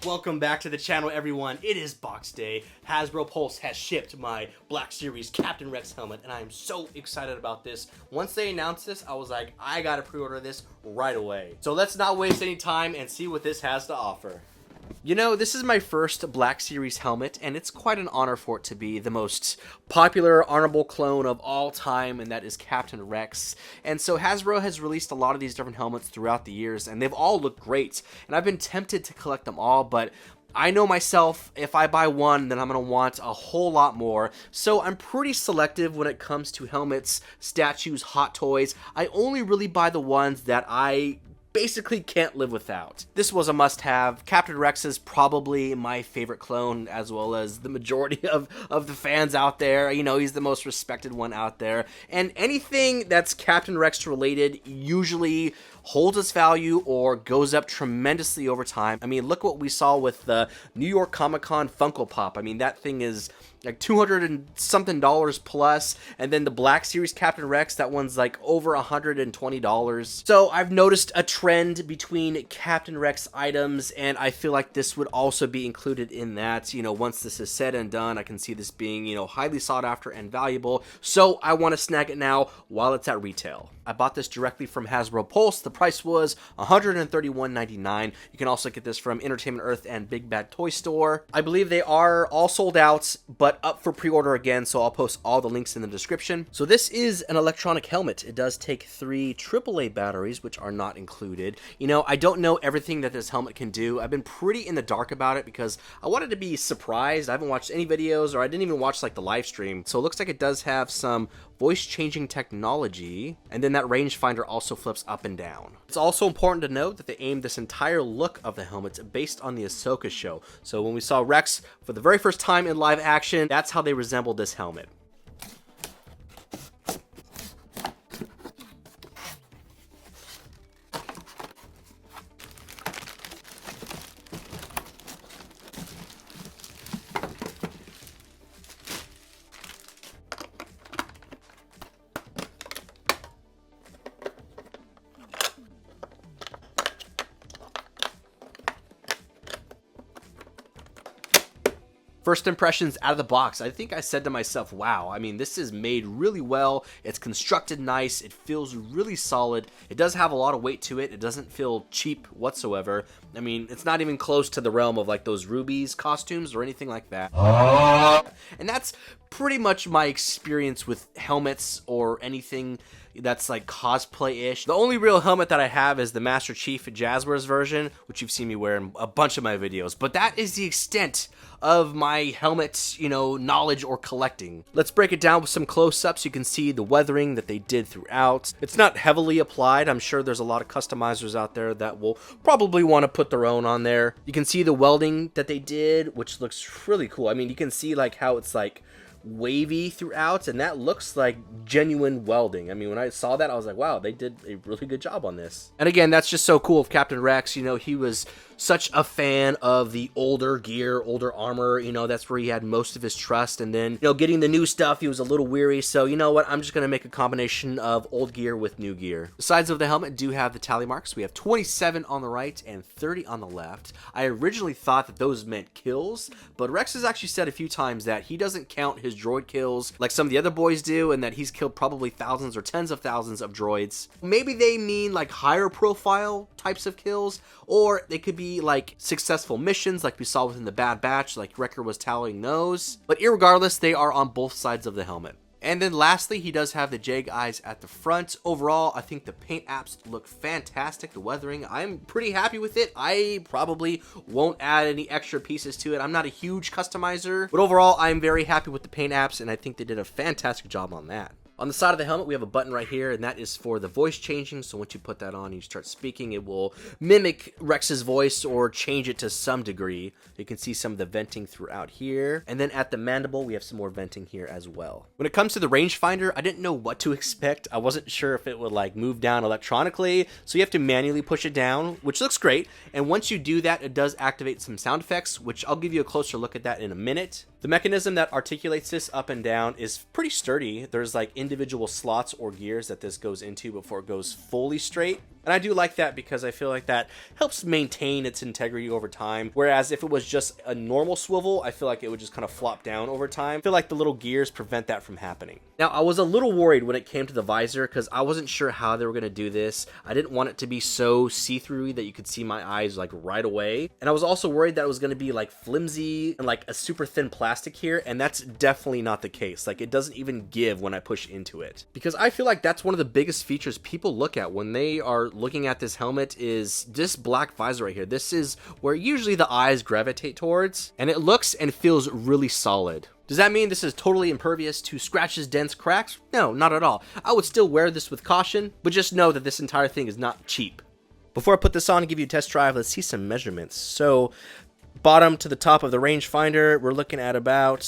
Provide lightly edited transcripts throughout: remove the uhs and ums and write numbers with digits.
Welcome back to the channel, everyone. It is box day. Hasbro Pulse has shipped my Black Series Captain Rex helmet, and I am so excited about this. Once they announced this, I was like, I gotta pre-order this right away. So let's not waste any time and see what this has to offer. You know, this is my first Black Series helmet, and it's quite an honor for it to be the most popular, honorable clone of all time, and that is Captain Rex. And so Hasbro has released a lot of these different helmets throughout the years, and they've all looked great. And I've been tempted to collect them all, but I know myself, if I buy one, then I'm going to want a whole lot more. So I'm pretty selective when it comes to helmets, statues, hot toys. I only really buy the ones that I basically can't live without. This was a must-have. Captain Rex is probably my favorite clone, as well as the majority of the fans out there. You know, he's the most respected one out there. And anything that's Captain Rex related usually holds its value or goes up tremendously over time. I mean, look what we saw with the New York Comic-Con Funko Pop. I mean, that thing is like $200 and something plus, and then the Black Series Captain Rex, that one's like over $120. So I've noticed a trend between Captain Rex items, and I feel like this would also be included in that. You know, once this is said and done, I can see this being, you know, highly sought after and valuable, so I want to snag it now while it's at retail. I bought this directly from Hasbro Pulse. The price was $131.99. You can also get this from Entertainment Earth and Big Bad Toy Store. I believe they are all sold out, but up for pre-order again, so I'll post all the links in the description. So this is an electronic helmet. It does take 3 AAA batteries, which are not included. You know, I don't know everything that this helmet can do. I've been pretty in the dark about it because I wanted to be surprised. I haven't watched any videos, or I didn't even watch like the live stream. So it looks like it does have some voice changing technology, and then that rangefinder also flips up and down. It's also important to note that they aimed this entire look of the helmets based on the Ahsoka show. So when we saw Rex for the very first time in live action, that's how they resembled this helmet. First impressions out of the box, I think I said to myself, wow, I mean, this is made really well. It's constructed nice. It feels really solid. It does have a lot of weight to it. It doesn't feel cheap whatsoever. I mean, it's not even close to the realm of like those Rubies costumes or anything like that. And that's pretty much my experience with helmets or anything that's like cosplay-ish. The only real helmet that I have is the Master Chief Jazzwares version, which you've seen me wear in a bunch of my videos, but that is the extent of my helmet, you know, knowledge or collecting. Let's break it down with some close-ups. You can see the weathering that they did throughout. It's not heavily applied. I'm sure there's a lot of customizers out there that will probably want to put their own on there. You can see the welding that they did, which looks really cool. I mean, you can see like how it's like wavy throughout, and that looks like genuine welding. I mean, when I saw that, I was like, wow, they did a really good job on this. And again, that's just so cool of Captain Rex. You know, he was such a fan of the older gear, older armor. You know, that's where he had most of his trust. And then, you know, getting the new stuff, he was a little weary. So, you know what? I'm just going to make a combination of old gear with new gear. The sides of the helmet do have the tally marks. We have 27 on the right and 30 on the left. I originally thought that those meant kills, but Rex has actually said a few times that he doesn't count his droid kills like some of the other boys do, and that he's killed probably thousands or tens of thousands of droids. Maybe they mean like higher profile types of kills, or they could be like successful missions like we saw within the Bad Batch, like Wrecker was tallying those. But irregardless, they are on both sides of the helmet. And then lastly, he does have the Jag eyes at the front. Overall, I think the paint apps look fantastic. The weathering, I'm pretty happy with it. I probably won't add any extra pieces to it. I'm not a huge customizer, but overall, I'm very happy with the paint apps, and I think they did a fantastic job on that. On the side of the helmet, we have a button right here, and that is for the voice changing. So once you put that on and you start speaking, it will mimic Rex's voice or change it to some degree. You can see some of the venting throughout here. And then at the mandible, we have some more venting here as well. When it comes to the rangefinder, I didn't know what to expect. I wasn't sure if it would like move down electronically. So you have to manually push it down, which looks great. And once you do that, it does activate some sound effects, which I'll give you a closer look at that in a minute. The mechanism that articulates this up and down is pretty sturdy. There's like individual slots or gears that this goes into before it goes fully straight. And I do like that because I feel like that helps maintain its integrity over time. Whereas if it was just a normal swivel, I feel like it would just kind of flop down over time. I feel like the little gears prevent that from happening. Now, I was a little worried when it came to the visor because I wasn't sure how they were going to do this. I didn't want it to be so see-through that you could see my eyes like right away. And I was also worried that it was going to be like flimsy and like a super thin plastic here. And that's definitely not the case. Like, it doesn't even give when I push into it. Because I feel like that's one of the biggest features people look at when they are looking at this helmet is this black visor right here. This is where usually the eyes gravitate towards, and it looks and feels really solid. Does that mean this is totally impervious to scratches, dents, cracks? No, not at all. I would still wear this with caution, but just know that this entire thing is not cheap. Before I put this on and give you a test drive, let's see some measurements. So, bottom to the top of the rangefinder, we're looking at about,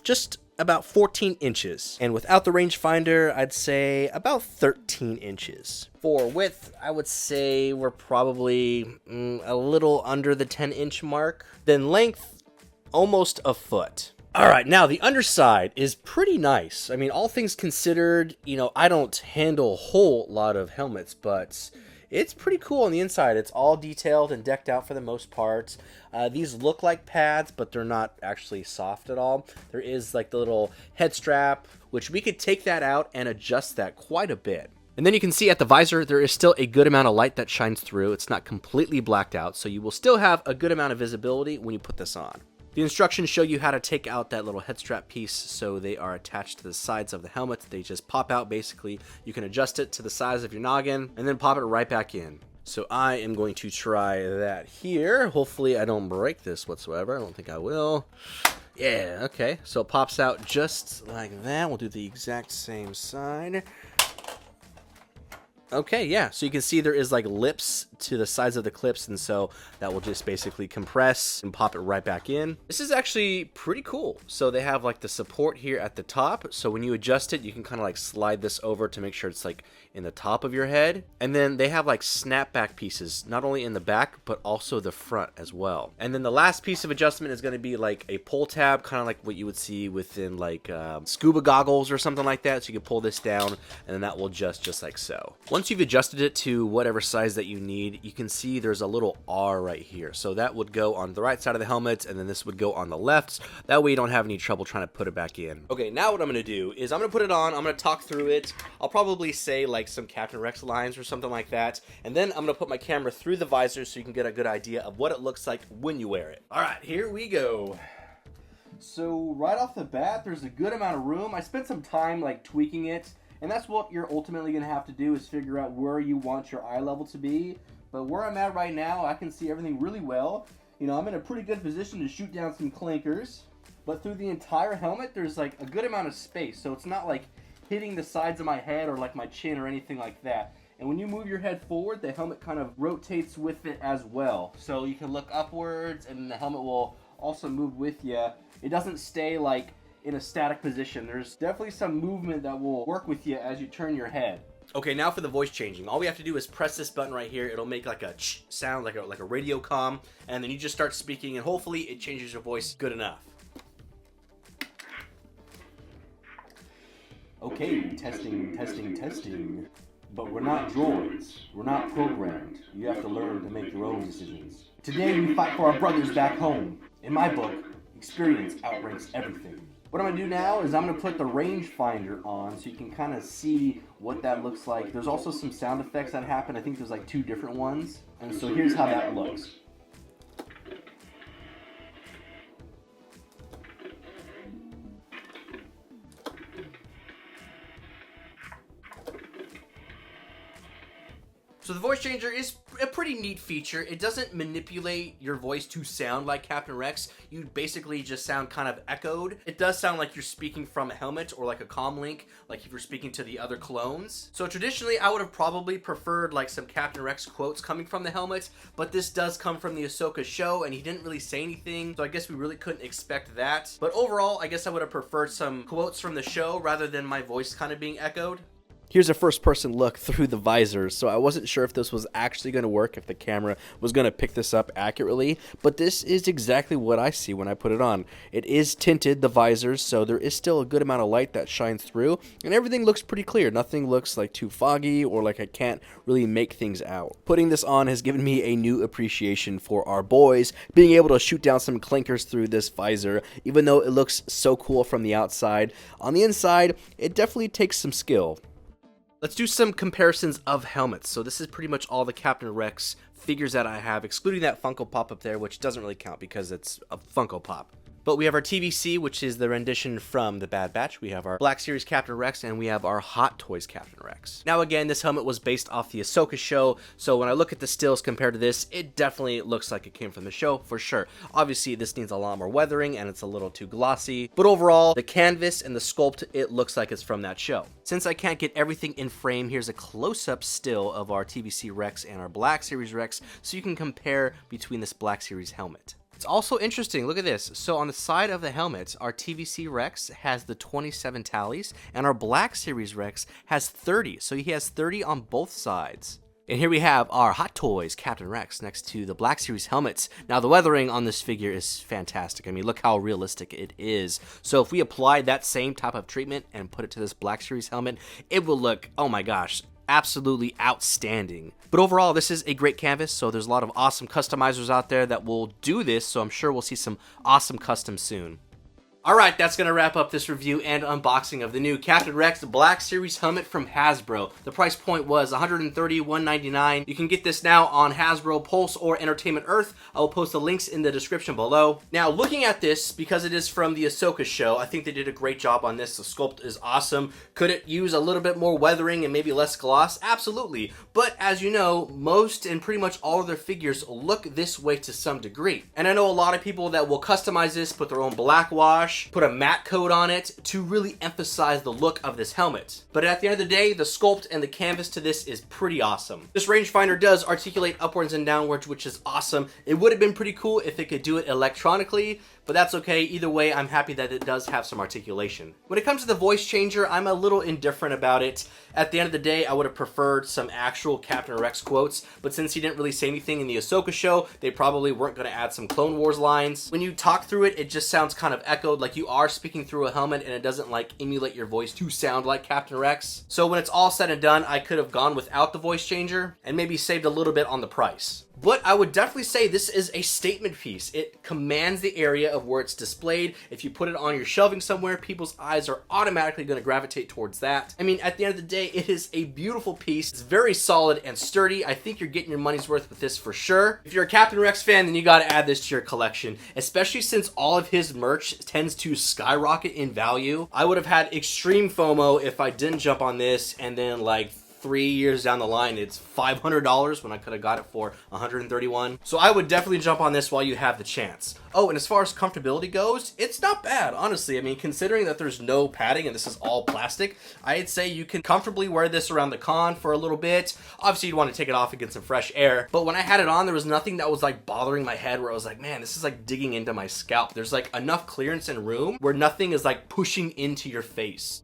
just about 14 inches. And without the rangefinder, I'd say about 13 inches. For width, I would say we're probably a little under the 10-inch mark. Then length, almost a foot. All right, now the underside is pretty nice. I mean, all things considered, I don't handle a whole lot of helmets, but it's pretty cool on the inside. It's all detailed and decked out for the most part. These look like pads, but they're not actually soft at all. There is like the little head strap, which we could take that out and adjust that quite a bit. And then you can see at the visor, there is still a good amount of light that shines through. It's not completely blacked out, so you will still have a good amount of visibility when you put this on. The instructions show you how to take out that little head strap piece, so they are attached to the sides of the helmet. They just pop out basically. You can adjust it to the size of your noggin and then pop it right back in. So I am going to try that here. Hopefully I don't break this whatsoever. I don't think I will. Yeah, okay. So it pops out just like that. We'll do the exact same side. Okay, yeah, so you can see there is like lips to the sides of the clips, and so that will just basically compress and pop it right back in. This is actually pretty cool. So they have like the support here at the top, so when you adjust it, you can kind of like slide this over to make sure it's like in the top of your head. And then they have like snapback pieces, not only in the back, but also the front as well. And then the last piece of adjustment is going to be like a pull tab, kind of like what you would see within like scuba goggles or something like that. So you can pull this down, and then that will adjust just like so. Once you've adjusted it to whatever size that you need, you can see there's a little R right here. So that would go on the right side of the helmet, and then this would go on the left. That way you don't have any trouble trying to put it back in. Okay, now what I'm going to do is I'm going to put it on. I'm going to talk through it. I'll probably say like some Captain Rex lines or something like that. And then I'm going to put my camera through the visor so you can get a good idea of what it looks like when you wear it. All right, here we go. So right off the bat, there's a good amount of room. I spent some time like tweaking it. And that's what you're ultimately going to have to do, is figure out where you want your eye level to be. But where I'm at right now, I can see everything really well. I'm in a pretty good position to shoot down some clinkers. But through the entire helmet, there's like a good amount of space. So it's not like hitting the sides of my head or like my chin or anything like that. And when you move your head forward, the helmet kind of rotates with it as well. So you can look upwards, and the helmet will also move with you. It doesn't stay like in a static position. There's definitely some movement that will work with you as you turn your head. Okay, now for the voice changing. All we have to do is press this button right here. It'll make like a ch sound, like a radio comm, and then you just start speaking, and hopefully it changes your voice good enough. Okay, testing. But we're not droids. We're not programmed. You have to learn to make your own decisions. Today we fight for our brothers back home. In my book, experience outranks everything. What I'm going to do now is I'm going to put the rangefinder on so you can kind of see what that looks like. There's also some sound effects that happen. I think there's like 2 different ones. And so here's how that looks. So the voice changer is a pretty neat feature. It doesn't manipulate your voice to sound like Captain Rex. You basically just sound kind of echoed. It does sound like you're speaking from a helmet or like a comm link, like if you're speaking to the other clones. So traditionally, I would have probably preferred like some Captain Rex quotes coming from the helmet, but this does come from the Ahsoka show, and he didn't really say anything, so I guess we really couldn't expect that. But overall, I guess I would have preferred some quotes from the show rather than my voice kind of being echoed. Here's a first person look through the visors, so I wasn't sure if this was actually going to work, if the camera was going to pick this up accurately, but this is exactly what I see when I put it on. It is tinted, the visors, so there is still a good amount of light that shines through, and everything looks pretty clear. Nothing looks like too foggy or like I can't really make things out. Putting this on has given me a new appreciation for our boys, being able to shoot down some clinkers through this visor, even though it looks so cool from the outside. On the inside, it definitely takes some skill. Let's do some comparisons of helmets. So this is pretty much all the Captain Rex figures that I have, excluding that Funko Pop up there, which doesn't really count because it's a Funko Pop. But we have our TVC, which is the rendition from the Bad Batch. We have our Black Series Captain Rex, and we have our Hot Toys Captain Rex. Now again, this helmet was based off the Ahsoka show, so when I look at the stills compared to this, it definitely looks like it came from the show, for sure. Obviously, this needs a lot more weathering, and it's a little too glossy. But overall, the canvas and the sculpt, it looks like it's from that show. Since I can't get everything in frame, here's a close-up still of our TVC Rex and our Black Series Rex, so you can compare between this Black Series helmet. It's also interesting, look at this. So on the side of the helmet, our TVC Rex has the 27 tallies, and our Black Series Rex has 30. So he has 30 on both sides. And here we have our Hot Toys Captain Rex next to the Black Series helmets. Now the weathering on this figure is fantastic. I mean, look how realistic it is. So if we applied that same type of treatment and put it to this Black Series helmet, it will look, oh my gosh, absolutely outstanding. But overall, this is a great canvas, so there's a lot of awesome customizers out there that will do this, so I'm sure we'll see some awesome customs soon. Alright, that's going to wrap up this review and unboxing of the new Captain Rex Black Series helmet from Hasbro. The price point was $130, $199. You can get this now on Hasbro Pulse or Entertainment Earth. I will post the links in the description below. Now, looking at this, because it is from the Ahsoka show, I think they did a great job on this. The sculpt is awesome. Could it use a little bit more weathering and maybe less gloss? Absolutely. But as you know, most and pretty much all of their figures look this way to some degree. And I know a lot of people that will customize this, put their own black wash, put a matte coat on it to really emphasize the look of this helmet. But at the end of the day, the sculpt and the canvas to this is pretty awesome. This rangefinder does articulate upwards and downwards, which is awesome. It would have been pretty cool if it could do it electronically, but that's okay. Either way, I'm happy that it does have some articulation. When it comes to the voice changer, I'm a little indifferent about it. At the end of the day, I would have preferred some actual Captain Rex quotes, but since he didn't really say anything in the Ahsoka show, they probably weren't going to add some Clone Wars lines. When you talk through it, it just sounds kind of echoed, like you are speaking through a helmet and it doesn't like emulate your voice to sound like Captain Rex. So when it's all said and done, I could have gone without the voice changer and maybe saved a little bit on the price. But I would definitely say this is a statement piece. It commands the area of where it's displayed. If you put it on your shelving somewhere, people's eyes are automatically going to gravitate towards that. I mean, at the end of the day, it is a beautiful piece. It's very solid and sturdy. I think you're getting your money's worth with this for sure. If you're a Captain Rex fan, then you got to add this to your collection, especially since all of his merch tends to skyrocket in value. I would have had extreme FOMO if I didn't jump on this and then like 3 years down the line, it's $500 when I could have got it for $131. So I would definitely jump on this while you have the chance. Oh, and as far as comfortability goes, it's not bad, honestly. I mean, considering that there's no padding and this is all plastic, I'd say you can comfortably wear this around the con for a little bit. Obviously, you'd want to take it off and get some fresh air. But when I had it on, there was nothing that was like bothering my head where I was like, man, this is like digging into my scalp. There's like enough clearance and room where nothing is like pushing into your face.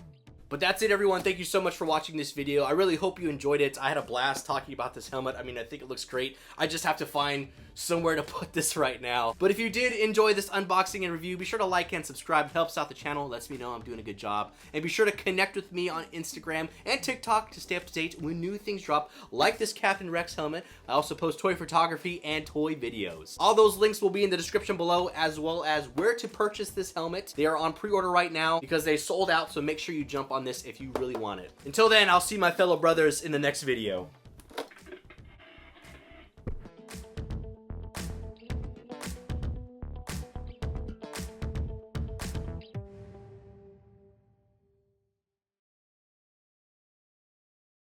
But that's it, everyone. Thank you so much for watching this video. I really hope you enjoyed it. I had a blast talking about this helmet. I mean, I think it looks great. I just have to find somewhere to put this right now. But if you did enjoy this unboxing and review, be sure to like and subscribe. It helps out the channel. It lets me know I'm doing a good job. And be sure to connect with me on Instagram and TikTok to stay up to date when new things drop, like this Captain Rex helmet. I also post toy photography and toy videos. All those links will be in the description below, as well as where to purchase this helmet. They are on pre-order right now because they sold out, so make sure you jump on this if you really want it. Until then, I'll see my fellow brothers in the next video.